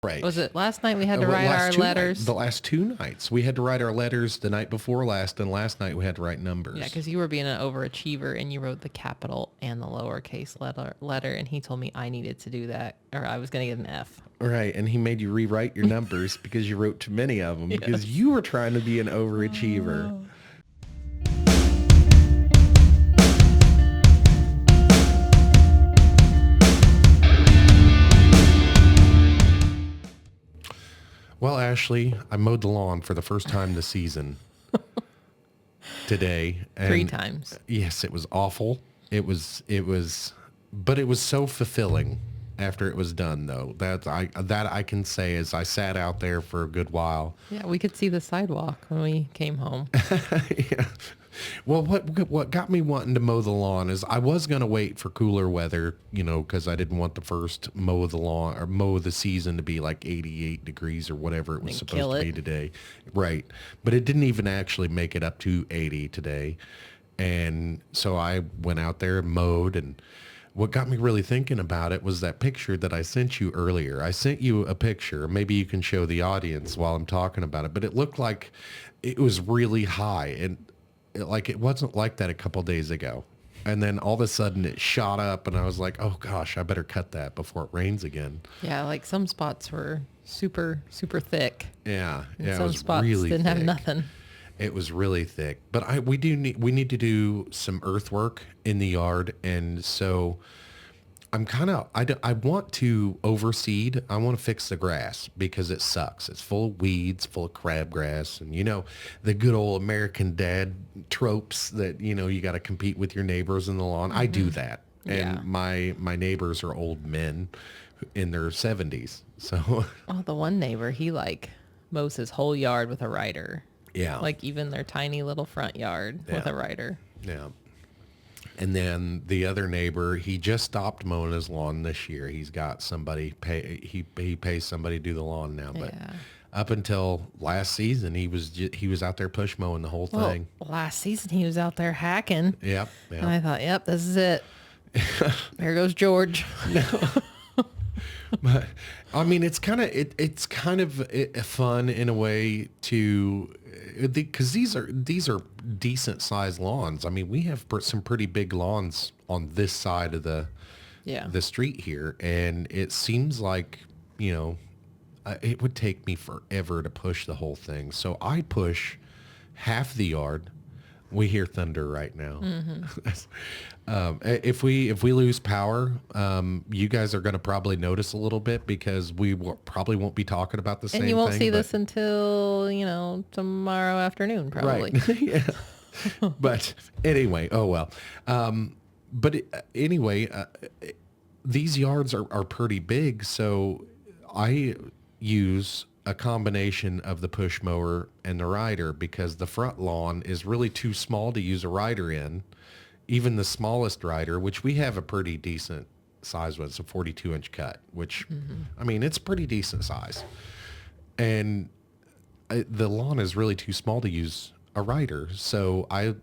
Right. Was it last night we had to write our letters? The last 2 nights. We had to write our letters the night before last, and last night we had to write numbers. Yeah, because you were being an overachiever and you wrote the capital and the lowercase letter, and he told me I needed to do that, or I was going to get an F. Right, and he made you rewrite your numbers because you wrote too many of them because you were trying to be an overachiever. Oh. Well, Ashley, I mowed the lawn for the first time this season today. And 3 times. Yes, it was awful. But it was so fulfilling after it was done, though. That I can say is I sat out there for a good while. Yeah, we could see the sidewalk when we came home. Yeah. Well, what got me wanting to mow the lawn is I was going to wait for cooler weather, because I didn't want the first mow of the lawn or mow of the season to be like 88 degrees or whatever it was supposed to be today. Right. But it didn't even actually make it up to 80 today. And so I went out there and mowed, and what got me really thinking about it was that picture that I sent you earlier. I sent you a picture. Maybe you can show the audience while I'm talking about it, but it looked like it was really high, and it wasn't like that a couple days ago. And then all of a sudden it shot up, and I was like, oh gosh, I better cut that before it rains again. Yeah, like some spots were super, super thick. Yeah. And yeah, some spots really didn't have nothing. It was really thick. But we need to do some earthwork in the yard, and so I want to overseed. I want to fix the grass because it sucks. It's full of weeds, full of crabgrass, and the good old American dad tropes that you got to compete with your neighbors in the lawn. Mm-hmm. I do that, and my neighbors are old men in their 70s. So, the one neighbor, he mows his whole yard with a rider. Yeah, even their tiny little front yard with a rider. Yeah. And then the other neighbor, he just stopped mowing his lawn this year. He's got somebody he pays somebody to do the lawn now. But up until last season, he was out there push mowing the whole thing. Last season, he was out there hacking. Yep. And I thought, yep, this is it. There goes George. No. But I mean, it's kind of fun in a way because these are decent sized lawns. I mean, we have some pretty big lawns on this side of the street here, and it seems like it would take me forever to push the whole thing. So I push half the yard. We hear thunder right now. Mm-hmm. If we lose power, you guys are going to probably notice a little bit because we probably won't be talking about the same thing. And you won't see this until, tomorrow afternoon, probably. Right. Yeah. But anyway, oh well. These yards are pretty big, so I use a combination of the push mower and the rider because the front lawn is really too small to use a rider in. Even the smallest rider, which we have a pretty decent size one, it's a 42-inch cut, which, I mean, it's pretty decent size. And the lawn is really too small to use a rider. So I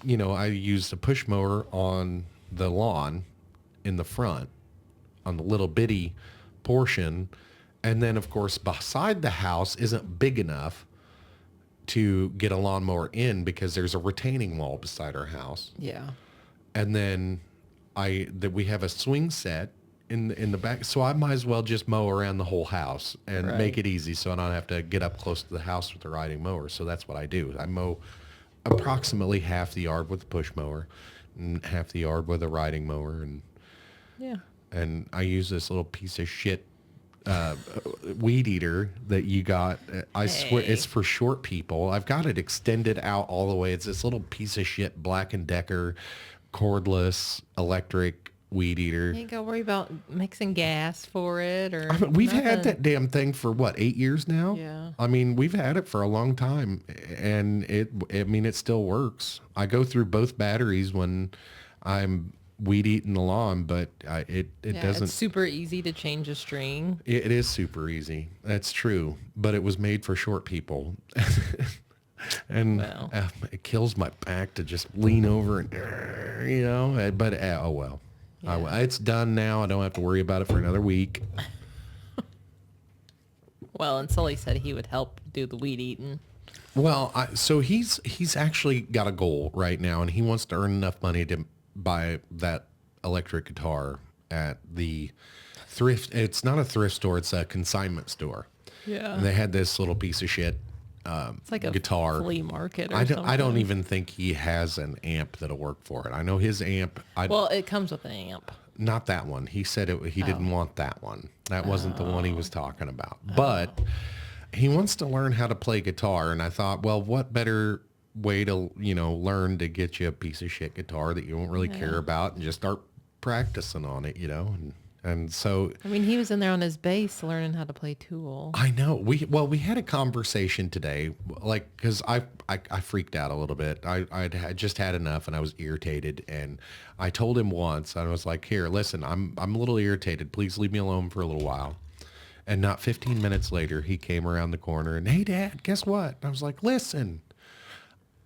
use a push mower on the lawn in the front on the little bitty portion. And then, of course, beside the house isn't big enough to get a lawnmower in because there's a retaining wall beside our house. Yeah. And then we have a swing set in the back, so I might as well just mow around the whole house and make it easy so I don't have to get up close to the house with the riding mower. So that's what I do. I mow approximately half the yard with the push mower and half the yard with a riding mower. And I use this little piece of shit weed eater that you got. I swear it's for short people. I've got it extended out all the way. It's this little piece of shit Black & Decker cordless electric weed eater. You ain't gotta worry about mixing gas for it or we've had that damn thing for 8 years now? Yeah. I mean, we've had it for a long time, and it still works. I go through both batteries when I'm weed eating the lawn, but it doesn't. It's super easy to change a string. It is super easy. That's true, but it was made for short people. And it kills my back to just lean over and but oh well. Yeah. It's done now. I don't have to worry about it for another week. Well, and Sully said he would help do the weed eating. Well, so he's actually got a goal right now, and he wants to earn enough money to buy that electric guitar at the thrift. It's not a thrift store; it's a consignment store. Yeah. And they had this little piece of shit It's like a guitar. flea market or I don't something. even think he has an amp that'll work for it. I know his amp. Well, it comes with an amp. Not that one. He said he didn't want that one. That wasn't the one he was talking about. But he wants to learn how to play guitar, and I thought, well, what better way to, learn to get you a piece of shit guitar that you won't really care about and just start practicing on it, And so I mean, he was in there on his bass learning how to play Tool. I know we had a conversation today, like, cause I freaked out a little bit. I just had enough and I was irritated, and I told him once, I was like, here, listen, I'm a little irritated. Please leave me alone for a little while. And not 15 minutes later, he came around the corner and, hey, Dad, guess what? And I was like, listen,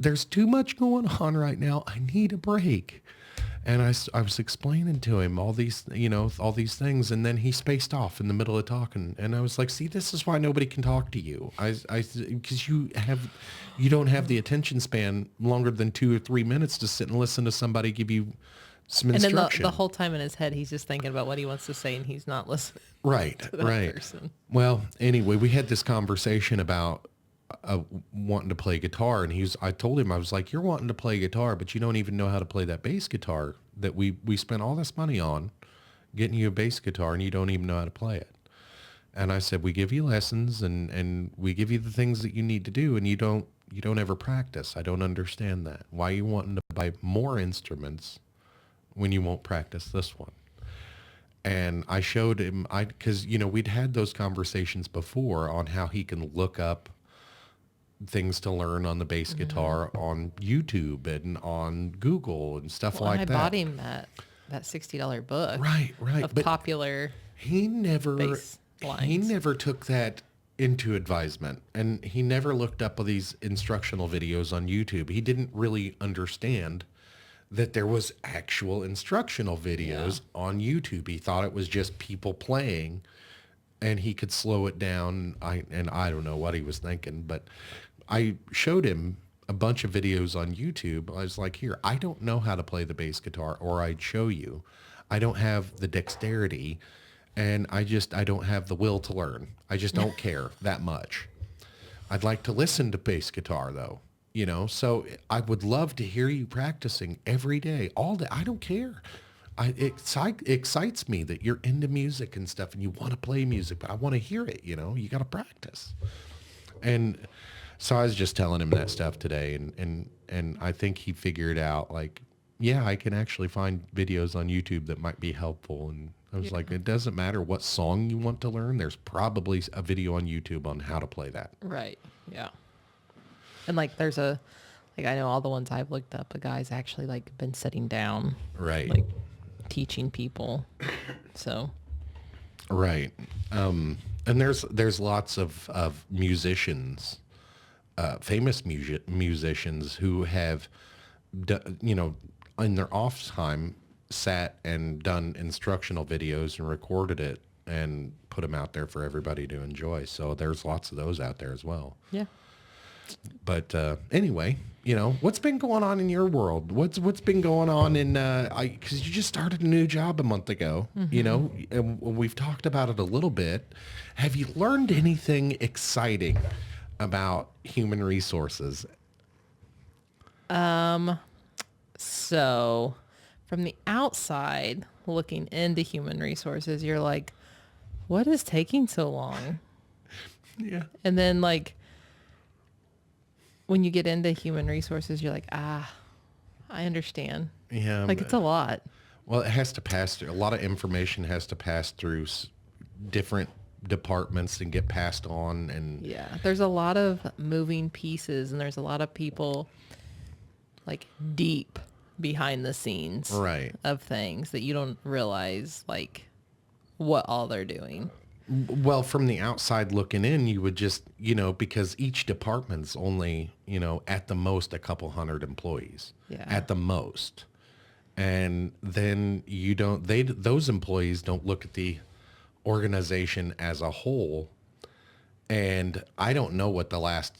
there's too much going on right now. I need a break. And I was explaining to him all these things. And then he spaced off in the middle of talking. And I was like, see, this is why nobody can talk to you. Because you don't have the attention span longer than 2 or 3 minutes to sit and listen to somebody give you some instruction. And then the whole time in his head, he's just thinking about what he wants to say, and he's not listening. Right, to that right. person. Well, anyway, we had this conversation about wanting to play guitar, and I told him, I was like, you're wanting to play guitar, but you don't even know how to play that bass guitar that we spent all this money on getting you a bass guitar, and you don't even know how to play it. And I said, we give you lessons and we give you the things that you need to do, and you don't ever practice. I don't understand that. Why are you wanting to buy more instruments when you won't practice this one? And I showed him, because, we'd had those conversations before on how he can look up things to learn on the bass guitar on YouTube and on Google and stuff like that. I bought him that $60 book. Right. Of popular he never bass lines. He never took that into advisement, and he never looked up all these instructional videos on YouTube. He didn't really understand that there was actual instructional videos on YouTube. He thought it was just people playing, and he could slow it down. I don't know what he was thinking, but I showed him a bunch of videos on YouTube. I was like, here, I don't know how to play the bass guitar, or I'd show you. I don't have the dexterity, and I don't have the will to learn. I just don't care that much. I'd like to listen to bass guitar though. So I would love to hear you practicing every day, all day. I don't care. It excites me that you're into music and stuff and you want to play music, but I want to hear it. You got to practice. And so I was just telling him that stuff today, and I think he figured out, like, yeah, I can actually find videos on YouTube that might be helpful. And I was like, it doesn't matter what song you want to learn. There's probably a video on YouTube on how to play that. Right. Yeah. And there's I know all the ones I've looked up, a guy's actually been sitting down. Right. Teaching people. So. Right. And there's lots of musicians, famous musicians who have, in their off time sat and done instructional videos and recorded it and put them out there for everybody to enjoy. So there's lots of those out there as well. Yeah. But anyway, what's been going on in your world? What's been going on in, because you just started a new job a month ago, and we've talked about it a little bit. Have you learned anything exciting about human resources? So from the outside looking into human resources, you're like, what is taking so long? Yeah. And then when you get into human resources, you're like, I understand. Yeah. It's a lot. Well, it has to pass through, a lot of information has to pass through different departments and get passed on. And yeah, there's a lot of moving pieces, and there's a lot of people deep behind the scenes of things that you don't realize what all they're doing. Well, from the outside looking in, you would just, because each department's only, at the most a couple hundred employees. Yeah. At the most. And then those employees don't look at the organization as a whole And I don't know what the last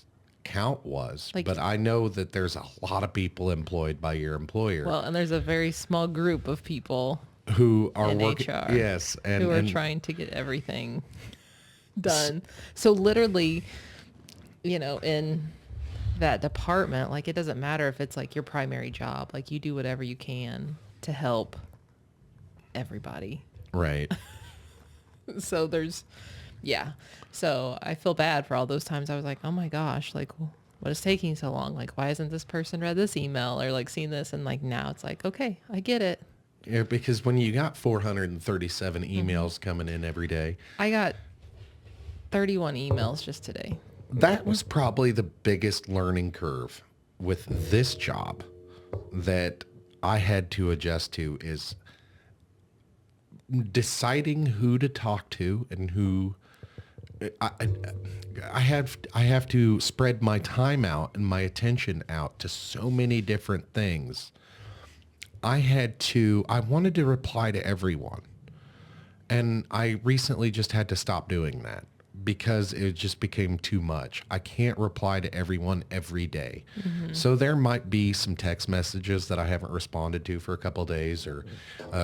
count was, Like, but I know that there's a lot of people employed by your employer well, and there's a very small group of people who are in working. HR Yes. who are And trying to get everything done. So literally, in that department, like, it doesn't matter if it's like your primary job, like, you do whatever you can to help everybody. right. So yeah. So I feel bad for all those times I was like, oh my gosh, like, what is taking so long? Like, why hasn't this person read this email or like seen this? And like, now it's like, okay, I get it. Yeah, because when you got 437 emails coming in every day, I got 31 emails just today. that was probably the biggest learning curve with this job that I had to adjust to is deciding who to talk to and who I, I, I have to spread my time out and my attention out to so many different things. I wanted to reply to everyone. And I recently just had to stop doing that because it just became too much. I can't reply to everyone every day. So there might be some text messages that I haven't responded to for a couple of days or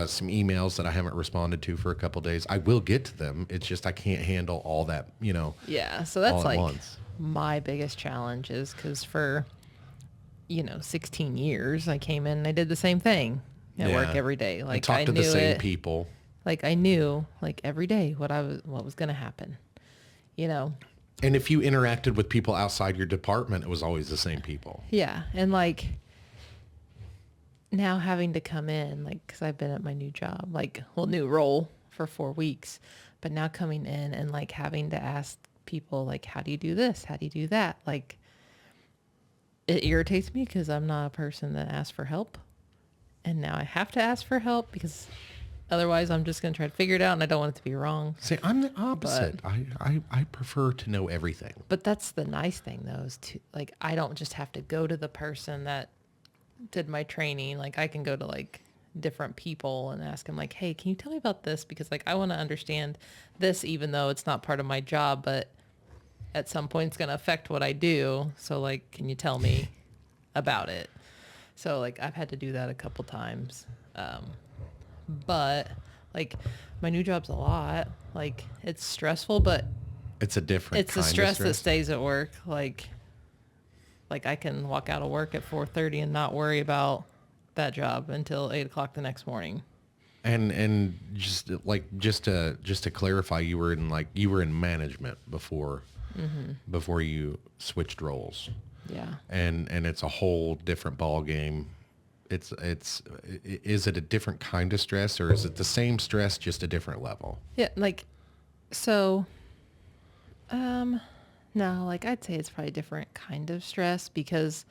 some emails that I haven't responded to for a couple of days. I will get to them. It's just I can't handle all that, Yeah. So all that's at like once. my biggest challenge is because for, 16 years, I came in and I did the same thing at work Yeah. every day. And Like, talk I to the knew same it. people. Like, I knew like every day what was going to happen, you know? And if you interacted with people outside your department, it was always the same people. Yeah. And like now having to come in, like, cause I've been at my new job, like, well, new role for 4 weeks, but now coming in and like having to ask people, like, how do you do this? How do you do that? Like, it irritates me because I'm not a person that asks for help. And now I have to ask for help because otherwise I'm just going to try to figure it out and I don't want it to be wrong. See, I'm the opposite. I prefer to know everything. But that's the nice thing though, is to like, I don't just have to go to the person that did my training. Like, I can go to like different people and ask them like, hey, can you tell me about this? Because like, I want to understand this, even though it's not part of my job, but at some point it's going to affect what I do. So like, can you tell me about it? So like, I've had to do that a couple times. But like, my new job's a lot. Like, it's stressful, but It's a different it's the kind of stress that stress. stays at work. Like I can walk out of work at 4:30 and not worry about that job until 8 o'clock the next morning. And just to clarify, you were in management before you switched roles, Yeah. and it's a whole different ball game. Is it a different kind of stress, or is it the same stress just a different level? Yeah. Like, so, no, like, I'd say it's probably a different kind of stress because,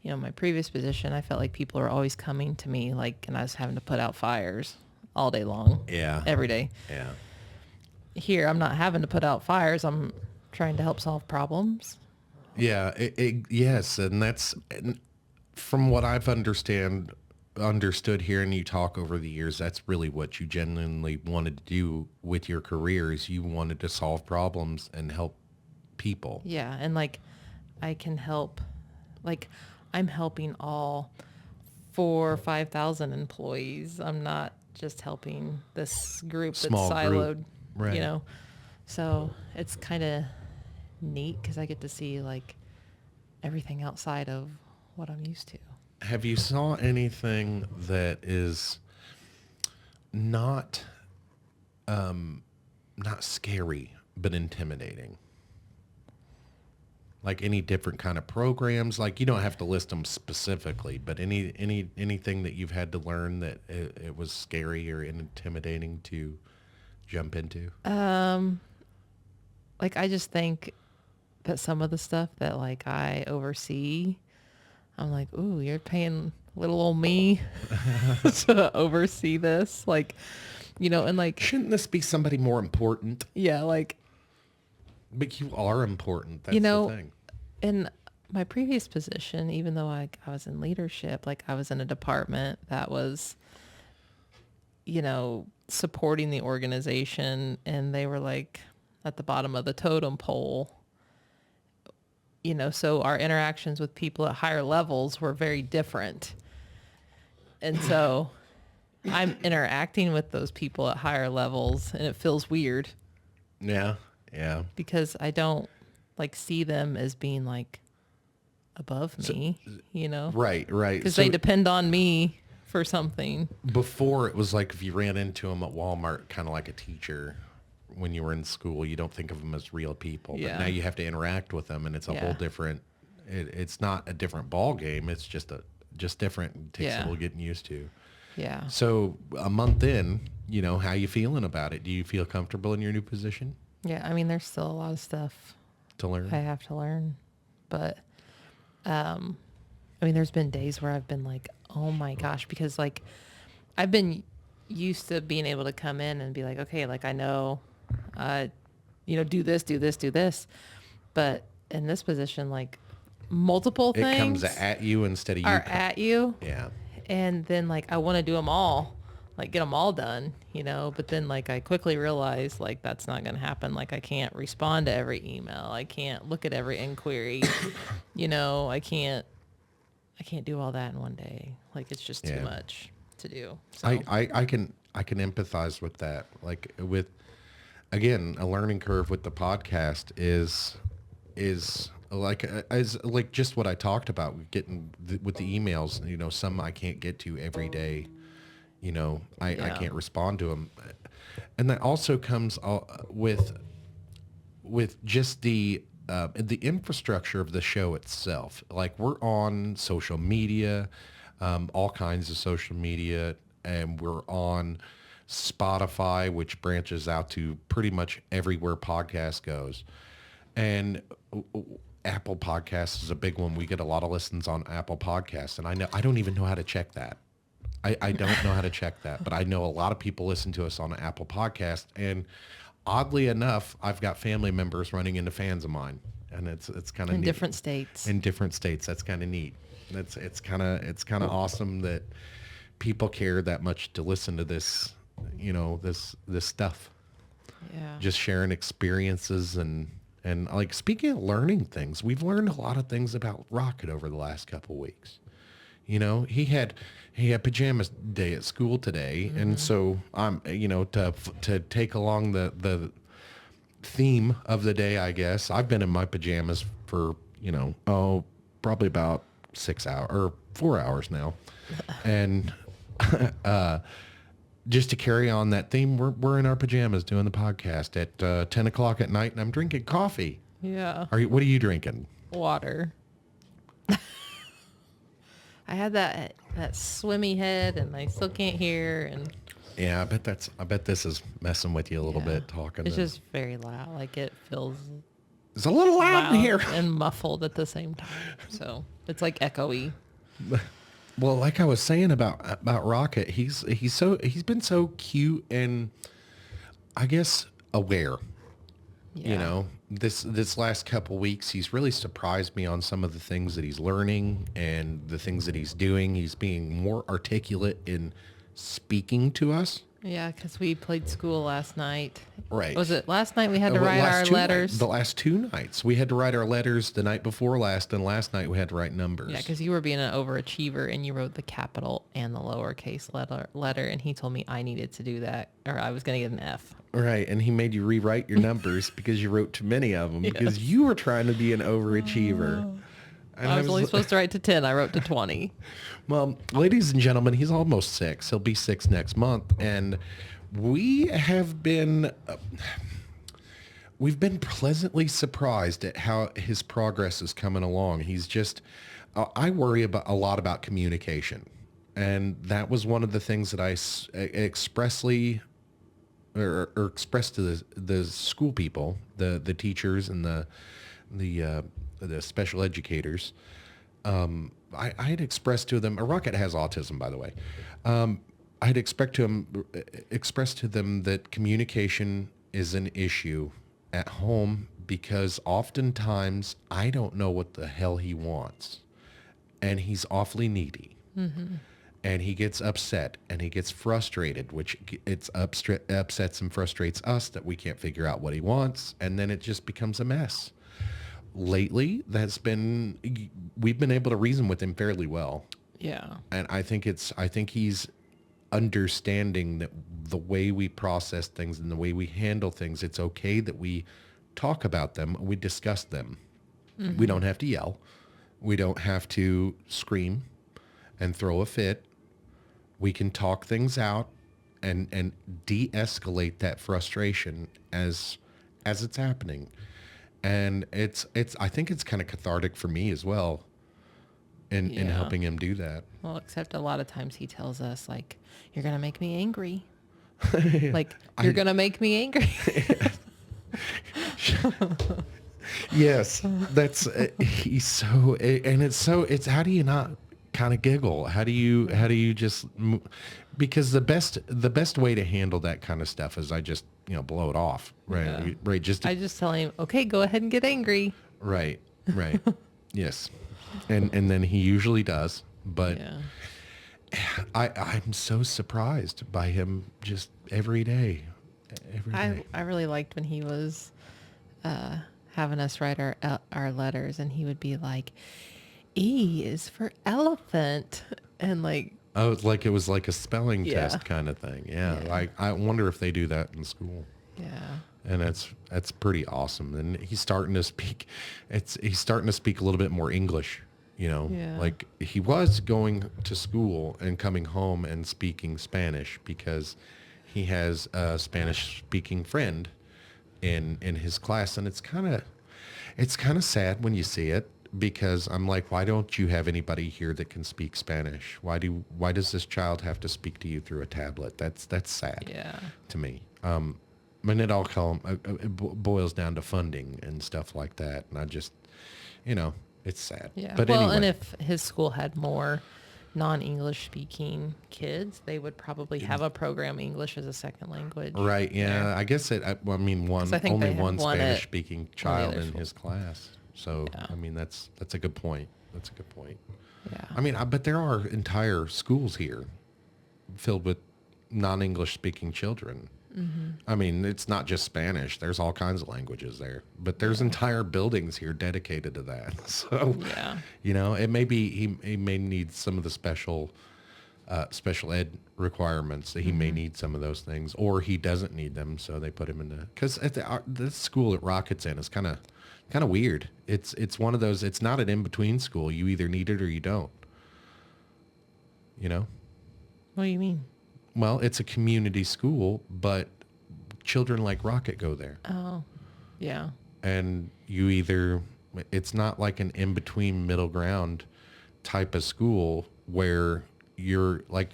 my previous position, I felt like people were always coming to me, like, and I was having to put out fires all day long. Yeah. Every day. Yeah. Here, I'm not having to put out fires. I'm trying to help solve problems. Yeah, yes, and from what I've understood hearing you talk over the years, that's really what you genuinely wanted to do with your career is you wanted to solve problems and help people. Yeah. And like, I can help, like, I'm helping all 4,000 or 5,000 employees. I'm not just helping this group that's Small siloed, group. Right. So it's kind of neat because I get to see like everything outside of what I'm used to. Have you saw anything that is not not scary but intimidating? Like any different kind of programs? Like you don't have to list them specifically, but anything that you've had to learn that it was scary or intimidating to jump into? Like, I just think that some of the stuff that like I oversee, I'm like, ooh, you're paying little old me to oversee this. Like, and like, Shouldn't this be somebody more important? yeah, like, But you are important. That's the thing. in my previous position, even though I was in leadership, like I was in a department that was, supporting the organization, and they were like, at the bottom of the totem pole, so our interactions with people at higher levels were very different. And so I'm interacting with those people at higher levels, and it feels weird Yeah. Yeah. because I don't like see them as being like above me, Right. Right. because So they depend on me for something. before it was like if you ran into them at Walmart, kind of like a teacher when you were in school, you don't think of them as real people. Yeah. But now you have to interact with them, and it's a whole Yeah. different. It's not a different ball game. It's just different. It takes a Yeah. little getting used to. Yeah. So a month in, how you feeling about it? Do you feel comfortable in your new position Yeah. I mean, there's still a lot of stuff to learn? I have to learn, but, I mean, there's been days where I've been like, oh my gosh, because like I've been used to being able to come in and be like, okay, like I know, do this, do this, do this. But in this position, like multiple It things comes at you instead of you. are at you. Yeah. And then like, I want to do them all, like get them all done, but then like I quickly realized like, that's not going to happen. Like I can't respond to every email. I can't look at every inquiry, I can't do all that in one day. Like it's just too Yeah. much to do. So I can empathize with that. Like with, again, a learning curve with the podcast is like as like just what I talked about getting with the emails. Some I can't get to every day. I Yeah. can't respond to them, and that also comes with just the infrastructure of the show itself. Like we're on social media, all kinds of social media, and we're on Spotify, which branches out to pretty much everywhere podcast goes. And Apple Podcasts is a big one. We get a lot of listens on Apple Podcasts, and I don't even know how to check that. I don't know how to check that, but I know a lot of people listen to us on Apple Podcast, and oddly enough, I've got family members running into fans of mine, and it's kind of in neat. different states. In different states. That's kind of neat. It's kind of awesome that people care that much to listen to this, this stuff. Yeah. Just sharing experiences and like speaking of learning things, we've learned a lot of things about Rocket over the last couple weeks. He had pajamas day at school today, and so I'm to take along the theme of the day, I guess I've been in my pajamas for probably about 6 hours or 4 hours now, and just to carry on that theme, we're in our pajamas doing the podcast at 10 o'clock at night, and I'm drinking coffee. Yeah. What are you drinking? Water. I had that swimmy head, and I still can't hear. And Yeah, I bet this is messing with you a little yeah, bit talking. it's just very loud. Like it feels It's a little loud loud in here. and muffled at the same time. So it's like echoey. Well, like I was saying about Rocket, he's been so cute and I guess aware. Yeah. This last couple weeks, he's really surprised me on some of the things that he's learning and the things that he's doing. He's being more articulate in speaking to us. Yeah, because we played school last night. Right. Was it last night we had to Well, write our letters? The last 2 nights, we had to write our letters the night before last, and last night we had to write numbers. Yeah, because you were being an overachiever and you wrote the capital and the lowercase letter, and he told me I needed to do that, or I was going to get an F. Right, and he made you rewrite your numbers because you wrote too many of them because Yes. you were trying to be an overachiever. And I was only supposed to write to 10. I wrote to 20. Well, ladies and gentlemen, he's almost 6. He'll be 6 next month, and we have been we've been pleasantly surprised at how his progress is coming along. He's just I worry about a lot about communication, and that was one of the things that I expressly or expressed to the school people, the teachers and the special educators. I had expressed to them, Rocket has autism, by the way. I had expressed to them that communication is an issue at home because oftentimes I don't know what the hell he wants, and he's awfully needy. and he gets upset and he gets frustrated, which upsets and frustrates us that we can't figure out what he wants, and then it just becomes a mess. Lately, we've been able to reason with him fairly well, Yeah. and I think he's understanding that the way we process things and the way we handle things, it's okay that we talk about them, we discuss them. We don't have to yell, we don't have to scream and throw a fit. We can talk things out and de-escalate that frustration as it's happening. And it's I think it's kind of cathartic for me as well in Yeah. helping him do that. Well, except a lot of times he tells us like, "You're gonna make me angry." Like, "You're gonna make me angry." Yes, that's he's so, and it's how do you not kind of giggle? How do you just because the best way to handle that kind of stuff is I just, blow it off, right? Yeah. Right, just I just tell him, "Okay, go ahead and get angry." right, right. Yes. And then he usually does, but Yeah. I'm so surprised by him just every day. Every day. I really liked when he was having us write our letters, and he would be like, "E is for elephant," and like, Oh, it's like it was like a spelling Yeah. test kind of thing. Yeah. Yeah. I wonder if they do that in school. yeah, And that's pretty awesome. And he's starting to speak he's starting to speak a little bit more English, Yeah. Like he was going to school and coming home and speaking Spanish because he has a Spanish speaking friend in his class, and it's kind of sad when you see it, because I'm like, why don't you have anybody here that can speak Spanish? Why does this child have to speak to you through a tablet? That's sad yeah, to me. And it all boils down to funding and stuff like that. And I just, it's sad. yeah. But Well, anyway, and if his school had more non-English speaking kids, they would probably have a program English as a second language. right? Yeah, there. I guess well, I mean, 'Cause I think only they have one one Spanish at speaking the child other in school. his class. So Yeah. I mean, that's a good point. That's a good point. Yeah. I mean, but there are entire schools here filled with non-English speaking children. I mean, it's not just Spanish. There's all kinds of languages there, but there's entire buildings here dedicated to that. So, Yeah. it may be he may need some of the special ed requirements. That he may need some of those things, or he doesn't need them, so they put him in because at the school that Rocket's in is kind of weird. It's one of those. It's not an in between school. You either need it or you don't. What do you mean? Well, it's a community school, but children like Rocket go there. Oh, yeah. And it's not like an in-between middle ground type of school where you're like,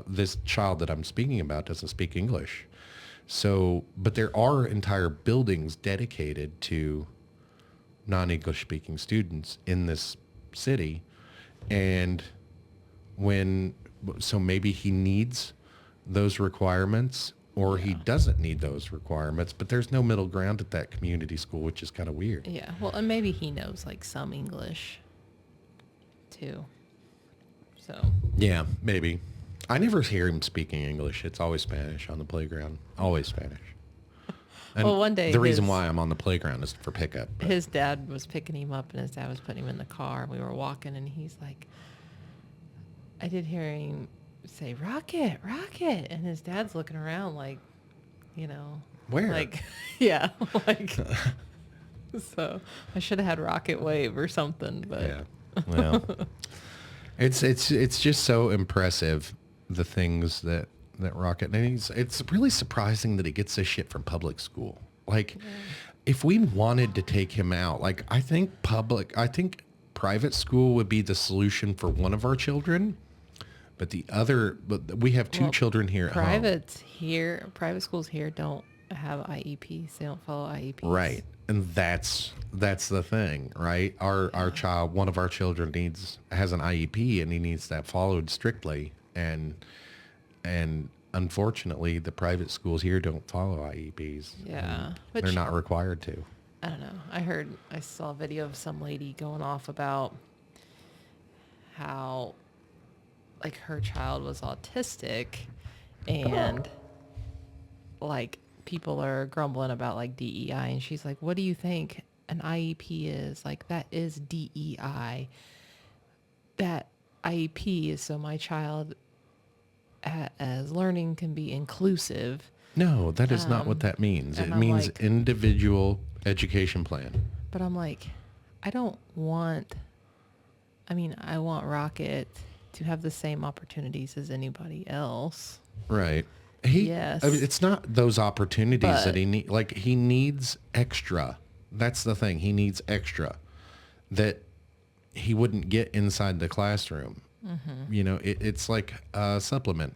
this child that I'm speaking about doesn't speak English. So, but there are entire buildings dedicated to non-English speaking students in this city. And so maybe he needs those requirements, or he doesn't need those requirements, but there's no middle ground at that community school, which is kind of weird. Yeah. Well, and maybe he knows like some English too. So, Yeah, maybe. I never hear him speaking English. It's always Spanish on the playground. Always Spanish. And well, one day the reason why I'm on the playground is for pickup. But his dad was picking him up, and his dad was putting him in the car. We were walking, and he's like, I did hear him say, "Rocket, Rocket," and his dad's looking around like, Where? like, yeah, like. So I should have had Rocket Wave or something, but yeah. Well, it's just so impressive, the things that Rocket, and it's really surprising that he gets this shit from public school. Like, if we wanted to take him out, like I think private school would be the solution for one of our children, but we have two children here at home. Private schools here don't have IEPs. They don't follow IEPs. Right. And that's the thing, right? Our child, one of our children has an IEP, and he needs that followed strictly. And unfortunately, the private schools here don't follow IEPs. Yeah. They're not required to. I don't know. I saw a video of some lady going off about how like her child was autistic, and like people are grumbling about like DEI, and she's like, what do you think an IEP is? Like, that is DEI. That IEP is so my child as learning can be inclusive. No, that is not what that means. and It I'm means like- individual education plan. But I'm like, I want Rocket to have the same opportunities as anybody else. Right. Yes. I mean, it's not those opportunities that But- he need. Like, he needs extra. That's the thing. He needs extra that he wouldn't get inside the classroom. You know, it's like a supplement.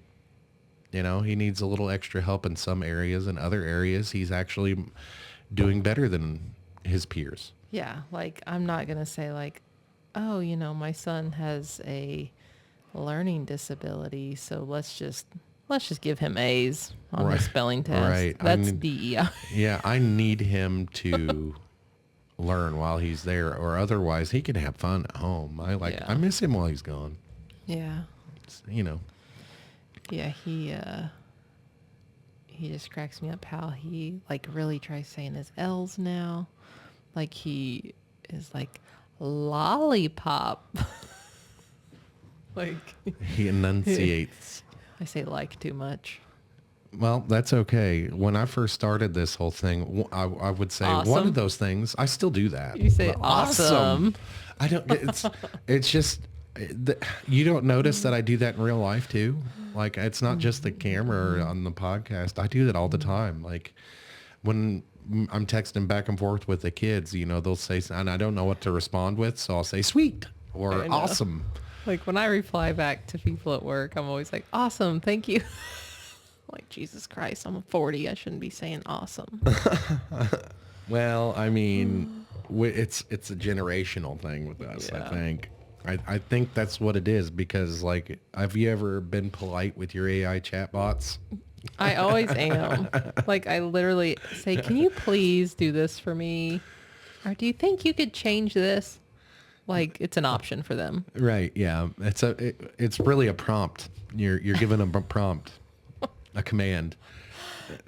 You know, he needs a little extra help in some areas. In other areas, he's actually doing better than his peers. Yeah, like I'm not going to say like, oh, my son has a learning disability, so let's just give him A's on Right. the spelling test. Right. That's DEI. Yeah, I need him to learn while he's there, or otherwise he can have fun at home. Yeah. I miss him while he's gone. Yeah. You know. Yeah, he just cracks me up how he like really tries saying his L's now. Like he is like lollipop. Like He enunciates. I say like too much. Well, that's okay. When I first started this whole thing, I would say one Awesome. of those things. I still do that. You say But awesome. I don't. It's just you don't notice that I do that in real life too. Like, it's not just the camera or on the podcast. I do that all the time. Like when I'm texting back and forth with the kids, they'll say, and I don't know what to respond with, so I'll say sweet or I know. awesome. Like when I reply back to people at work, I'm always like, awesome, thank you. Like, Jesus Christ, I'm 40. I shouldn't be saying awesome. Well, I mean, it's a generational thing with us, Yeah. I think. I think that's what it is, because, like, have you ever been polite with your AI chatbots? I always am. Like, I literally say, can you please do this for me? Or do you think you could change this? Like, it's an option for them. Right, yeah. It's really a prompt. You're given a prompt, a command.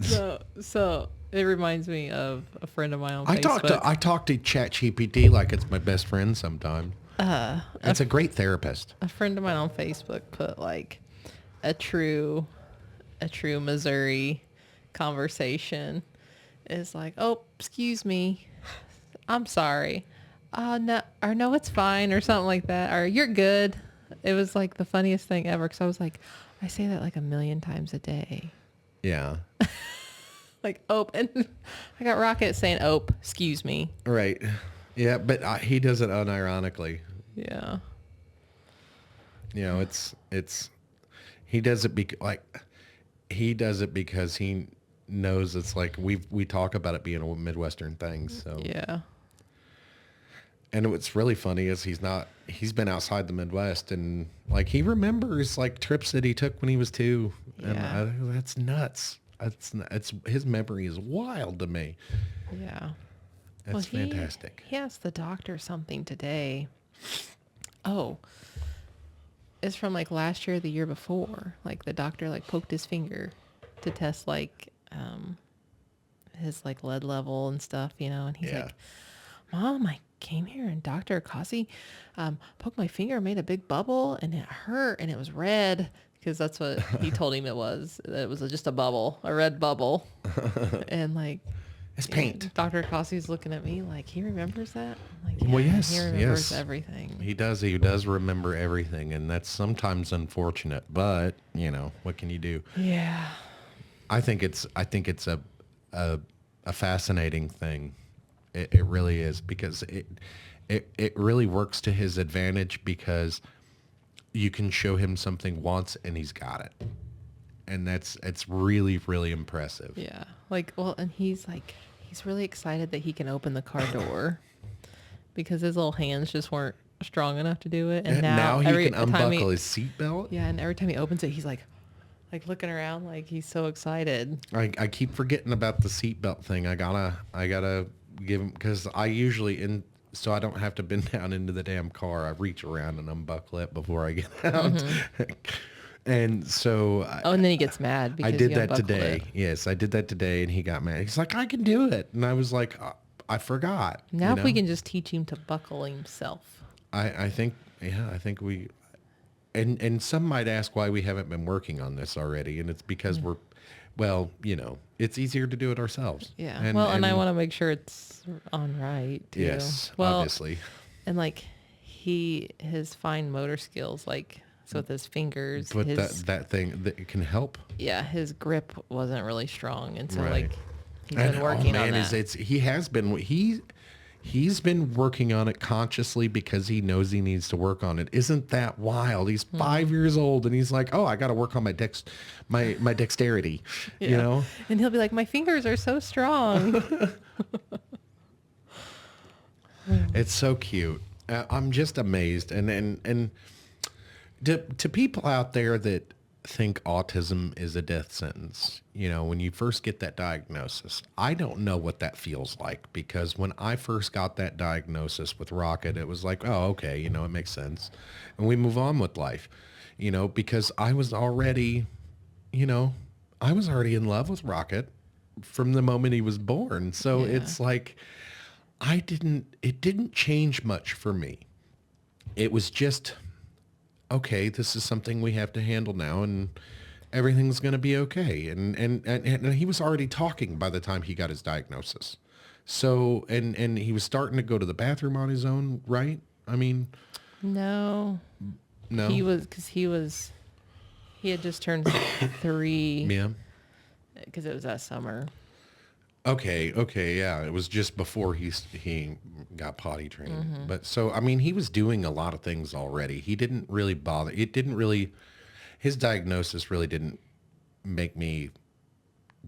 So it reminds me of a friend of mine on Facebook. I talk to ChatGPT like it's my best friend sometimes. It's a great therapist. A friend of mine on Facebook put like a true Missouri conversation is like, oh, excuse me, I'm sorry, no, or no, it's fine, or something like that, or you're good. It was like the funniest thing ever, because I was like, I say that like a million times a day. Yeah. Like, oh, and I got Rocket saying, oh, excuse me. Right. Yeah, but he does it unironically. Yeah. It's he does it because he knows it's like we talk about it being a Midwestern thing. So Yeah. And what's really funny is he's been outside the Midwest, and like he remembers like trips that he took when he was 2. And Yeah. that's nuts. His memory is wild to me. Yeah. That's fantastic. He asked the doctor something today. Oh, it's from like last year or the year before. Like the doctor like poked his finger to test like his like lead level and stuff, and he's Yeah. like, Mom, I came here and Dr. Kasi poked my finger and made a big bubble, and it hurt and it was red, because that's what he told him it was. It was just a bubble, a red bubble. And like, It's paint. Dr. Cossey's looking at me like, he remembers that? I'm like, Well, yeah, yes, he remembers yes. everything. He does remember everything, and that's sometimes unfortunate, but what can you do? Yeah. I think it's a fascinating thing. It really is, because it really works to his advantage, because you can show him something once and he's got it. And it's really, really impressive. Yeah. Like, well, and he's really excited that he can open the car door, because his little hands just weren't strong enough to do it. And now he every can time unbuckle his seatbelt. Yeah, and every time he opens it, he's like looking around like he's so excited. I keep forgetting about the seatbelt thing. I gotta give him, because I usually so I don't have to bend down into the damn car. I reach around and unbuckle it before I get out. And so Oh, and then he gets mad I because did you that unbuckled today. it. Yes, I did that today, and he got mad. He's like, I can do it. And I was like, I forgot. Now if we can just teach him to buckle himself. I think, yeah, I think we, and some might ask why we haven't been working on this already. And it's because we're, well, it's easier to do it ourselves. Yeah. And I want to make sure it's on right too. Yes, well, obviously. And like his fine motor skills, like so with his fingers, But that thing that can help. Yeah, his grip wasn't really strong, and so Right. like he's been working on that. He's been working on it consciously because he knows he needs to work on it. Isn't that wild? He's 5 years old and he's like, oh, I got to work on my dexterity, Yeah. And he'll be like, my fingers are so strong. It's so cute. I'm just amazed. And to people out there that think autism is a death sentence, when you first get that diagnosis, I don't know what that feels like, because when I first got that diagnosis with Rocket, it was like, oh, okay, it makes sense. And we move on with life, because I was already in love with Rocket from the moment he was born. So Yeah. it's like, it didn't change much for me. It was just, okay, this is something we have to handle now, and everything's going to be okay. And he was already talking by the time he got his diagnosis. So, and he was starting to go to the bathroom on his own, right? I mean, No. He had just turned 3. yeah. Because it was that summer. Okay, yeah. It was just before he got potty trained. But so, I mean, he was doing a lot of things already. He didn't really bother. His diagnosis really didn't make me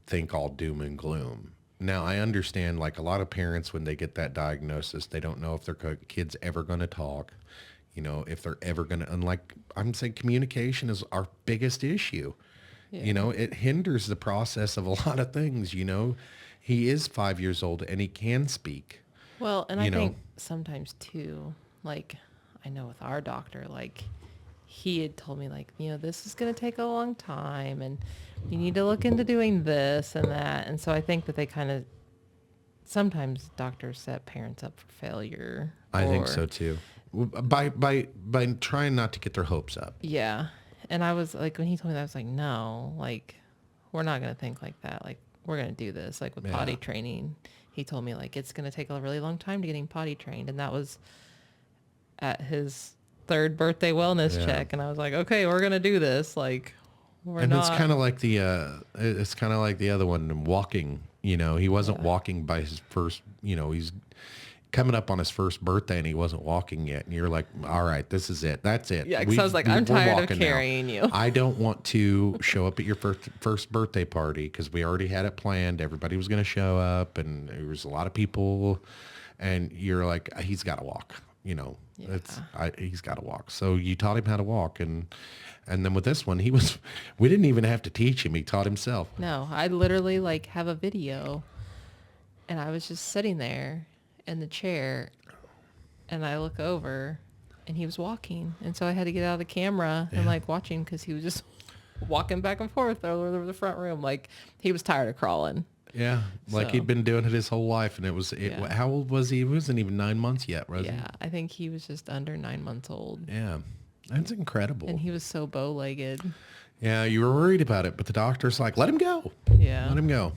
think all doom and gloom. Now, I understand, like, a lot of parents, when they get that diagnosis, they don't know if their kid's ever going to talk, if they're ever going to, and like I'm saying, communication is our biggest issue. Yeah. It hinders the process of a lot of things, He is 5 years old and he can speak. Well, and I think sometimes too, like I know with our doctor, like he had told me like, this is going to take a long time and you need to look into doing this and that. And so I think that they kind of, sometimes doctors set parents up for failure. I think so too. By trying not to get their hopes up. Yeah. And I was like, when he told me that, I was like, no, like, we're not going to think like that. Like, we're going to do this. Like with potty training, he told me like, it's going to take a really long time to get him potty trained. And that was at his 3rd birthday wellness check. And I was like, okay, we're going to do this. Like, It's kind of like the other one, walking, he wasn't walking by his first, he's coming up on his first birthday and he wasn't walking yet. And you're like, all right, this is it. That's it. Yeah, because I was like, I'm tired of carrying you. I don't want to show up at your first birthday party because we already had it planned. Everybody was going to show up and there was a lot of people. And you're like, he's got to walk. He's got to walk. So you taught him how to walk. And then with this one, we didn't even have to teach him. He taught himself. No, I literally like have a video and I was just sitting there in the chair and I look over and he was walking. And so I had to get out of the camera and like watch him because he was just walking back and forth over the front room. Like he was tired of crawling. Yeah. Like he'd been doing it his whole life. And how old was he? He wasn't even 9 months yet, was he? Yeah. I think he was just under 9 months old. Yeah. That's incredible. And he was so bow-legged. Yeah. You were worried about it, but the doctor's like, let him go. Yeah. Let him go.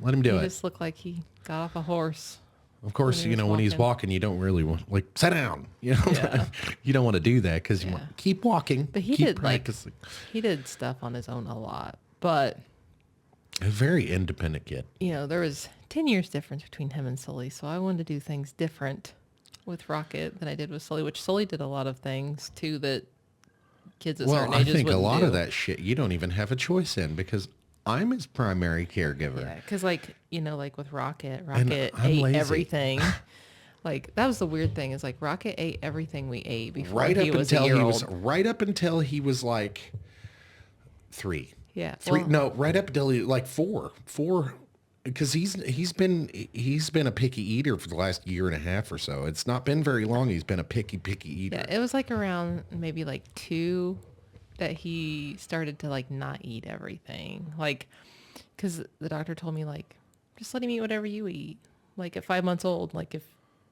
Let him do it. He just looked like he got off a horse. Of course, when he's walking, you don't really want, like, sit down. Yeah. You don't want to do that because you want to keep walking. But he keep did practicing. he did stuff on his own a lot. But a very independent kid. There was 10 years difference between him and Sully. So I wanted to do things different with Rocket than I did with Sully, which Sully did a lot of things too that kids at certain ages I think a lot do. of that shit you don't even have a choice in because I'm his primary caregiver. Yeah, because like with Rocket I'm ate lazy. everything. Like that was the weird thing is like Rocket ate everything we ate before Right he up was until a year he old. was right up until he was like 3. Yeah, 3. well, No, right up until he like 4. because he's been a picky eater for the last year and a half or so. It's not been very long. He's been a picky Yeah, eater. it was like around maybe like 2 that he started to like not eat everything. Like, because the doctor told me like, just let him eat whatever you eat. Like at 5 months old, like if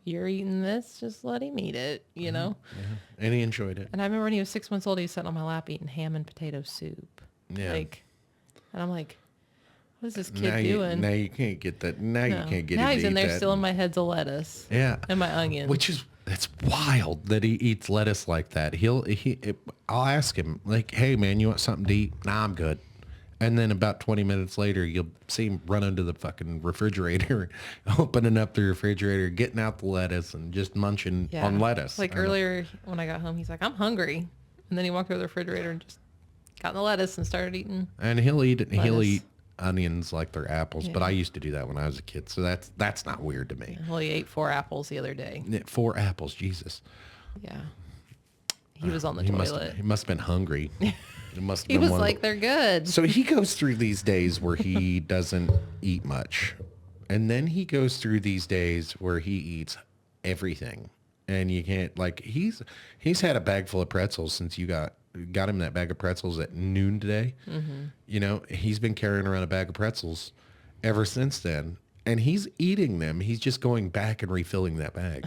you're eating this, just let him eat it, you know? Yeah, and he enjoyed it. And I remember when he was 6 months old, he was sitting on my lap eating ham and potato soup. Yeah. Like, and I'm like, what is this Now kid you doing? now you can't get that. Now you No. can't get Now him he's to in eat there that. still in my heads of lettuce. Yeah, And my onions. which is that's wild that he eats lettuce like that. I'll ask him like, "Hey man, you want something to eat?" Nah, I'm good. And then about 20 minutes later, you'll see him run into the fucking refrigerator, opening up the refrigerator, getting out the lettuce, and just munching on lettuce. Like earlier when I got home, he's like, I'm hungry. And then he walked over to the refrigerator and just got in the lettuce and started eating. And he'll eat it. He'll Lettuce. eat onions like they're apples. But Yeah. I used to do that when I was a kid, so that's not weird to me. Well, he ate 4 apples the other day. Yeah, 4 apples, Jesus. Yeah. He was on the He toilet. must have been hungry. It must have He been was one of like, they're good. So he goes through these days where he doesn't eat much. And then he goes through these days where he eats everything. And you can't like he's had a bag full of pretzels since you got him that bag of pretzels at noon today. Mm-hmm. You know, he's been carrying around a bag of pretzels ever since then. And he's eating them. He's just going back and refilling that bag.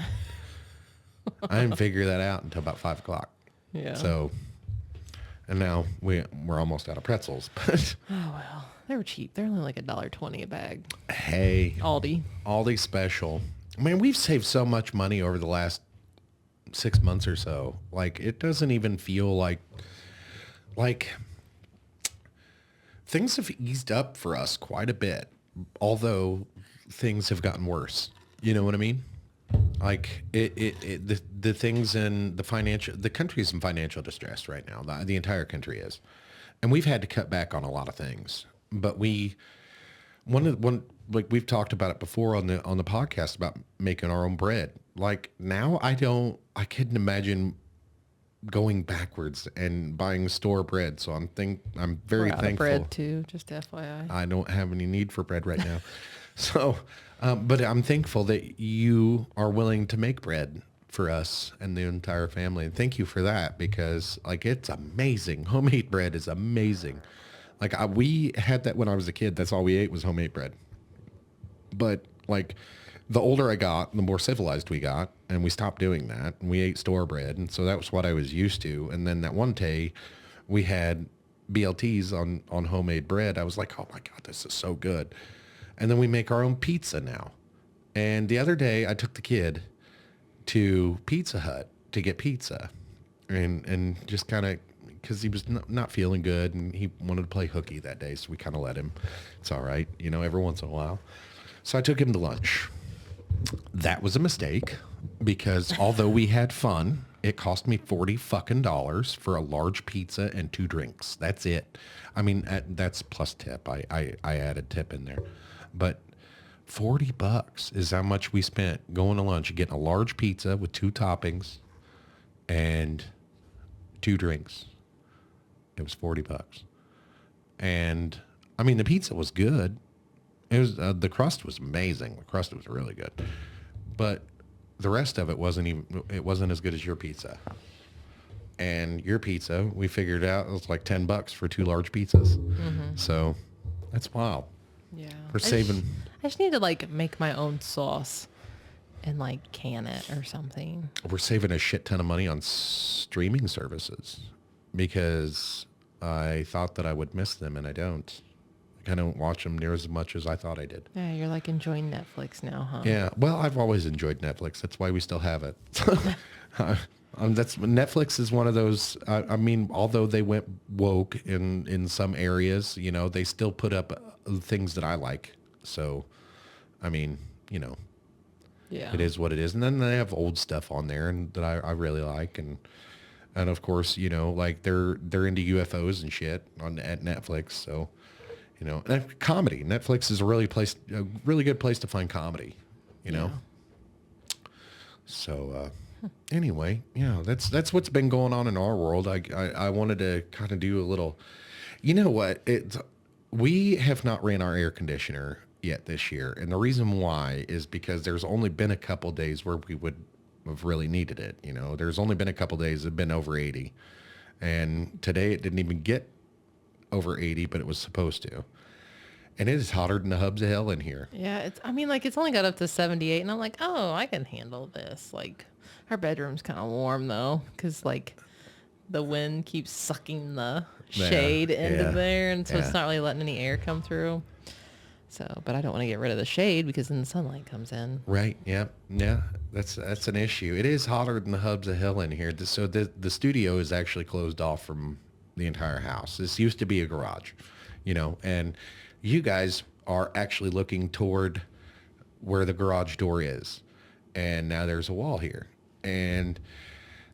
I didn't figure that out until about 5 o'clock. Yeah. So, and now we're almost out of pretzels. But Oh, well. They were cheap. They're only like $1.20 a bag. hey, Aldi. special. Man, we've saved so much money over the last 6 months or so. Like it doesn't even feel like things have eased up for us quite a bit, although things have gotten worse. You know what I mean? Like the things in the country's in financial distress right now. The entire country is, and we've had to cut back on a lot of things. But one like we've talked about it before on the podcast about making our own bread. Like now I couldn't imagine going backwards and buying store bread. So I'm very We're out of thankful. bread too, just FYI. I don't have any need for bread right now. So, but I'm thankful that you are willing to make bread for us and the entire family. And thank you for that because like, it's amazing. Homemade bread is amazing. Like we had that when I was a kid. That's all we ate was homemade bread. But like the older I got, the more civilized we got, and we stopped doing that. And we ate store bread, and so that was what I was used to. And then that one day, we had BLTs on homemade bread. I was like, oh my god, this is so good. And then we make our own pizza now. And the other day, I took the kid to Pizza Hut to get pizza, and just kind of because he was not feeling good, and he wanted to play hooky that day, so we kind of let him. It's all right, every once in a while. So I took him to lunch. That was a mistake because although we had fun, it cost me $40 fucking for a large pizza and 2 drinks. That's it. I mean, that's plus tip. I added tip in there, but $40 is how much we spent going to lunch, getting a large pizza with 2 toppings and 2 drinks. It was $40. And I mean, the pizza was good. It was the crust was amazing. The crust was really good, but the rest of it wasn't as good as your pizza. And your pizza, we figured out it was like $10 for 2 large pizzas. Mm-hmm. So that's wild. Yeah. We're saving. I just need to like make my own sauce and like can it or something. We're saving a shit ton of money on streaming services because I thought that I would miss them, and I don't. I don't watch them near as much as I thought I did. Yeah, you're like enjoying Netflix now, huh? Yeah, well, I've always enjoyed Netflix. That's why we still have it. That's Netflix is one of those. I mean, although they went woke in some areas, they still put up things that I like. So, I mean, Yeah. it is what it is. And then they have old stuff on there and that I really like, and of course, like they're into UFOs and shit at Netflix. So. And comedy. Netflix is a really good place to find comedy, know? So, anyway, that's what's been going on in our world. I wanted to kind of do a little, what? We have not ran our air conditioner yet this year. And the reason why is because there's only been a couple days where we would have really needed it. You know, there's only been a couple days that have been over 80. And today it didn't even get over 80, but it was supposed to. And it is hotter than the hubs of hell in here. Yeah, I mean, like, it's only got up to 78, and I'm like, oh, I can handle this. Like, our bedroom's kind of warm, though, because, like, the wind keeps sucking the shade into there, and so it's not really letting any air come through. So, but I don't want to get rid of the shade because then the sunlight comes in. Right. Yeah. Yeah. That's an issue. It is hotter than the hubs of hell in here. So the studio is actually closed off from the entire house. This used to be a garage, you know, and you guys are actually looking toward where the garage door is. And now there's a wall here. And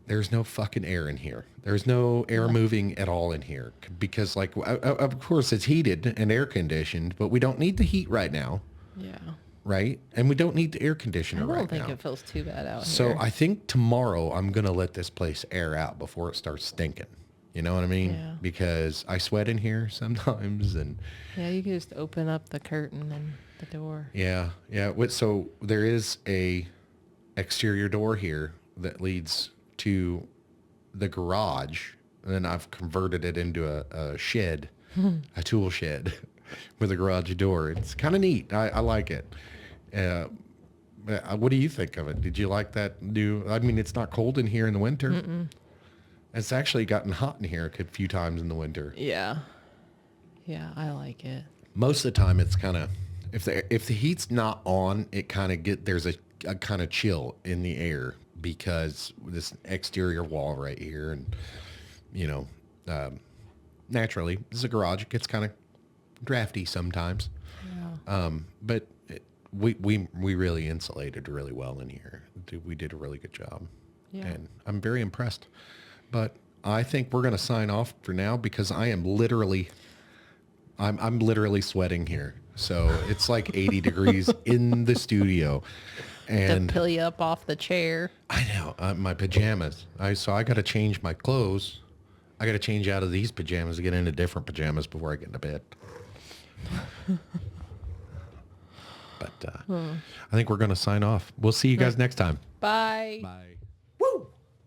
there's no fucking air in here. There's no air moving at all in here because, like, of course it's heated and air conditioned, but we don't need the heat right now. Yeah. Right? And we don't need the air conditioner right now. I don't think it feels too bad out here. So I think tomorrow I'm going to let this place air out before it starts stinking. You know what I mean? Yeah. Because I sweat in here sometimes. And yeah, you can just open up the curtain and the door. yeah. Yeah. So there is a exterior door here that leads to the garage. And then I've converted it into a shed, a tool shed with a garage door. It's kind of neat. I like it. What do you think of it? Did you like that new? I mean, it's not cold in here in the winter. Mm-mm. It's actually gotten hot in here a few times in the winter. Yeah. Yeah, I like it. Most of the time, it's kind of if the heat's not on, it kind of there's a kind of chill in the air because this exterior wall right here, and you know, naturally, this is a garage. It gets kind of drafty sometimes. Yeah. But we really insulated really well in here. We did a really good job. Yeah. And I'm very impressed. But I think we're going to sign off for now because I'm literally sweating here. So it's like 80 degrees in the studio. And to peel you up off the chair. I know, my pajamas. So I got to change my clothes. I got to change out of these pajamas to get into different pajamas before I get into bed. But I think we're going to sign off. We'll see you guys next time. Bye. Bye.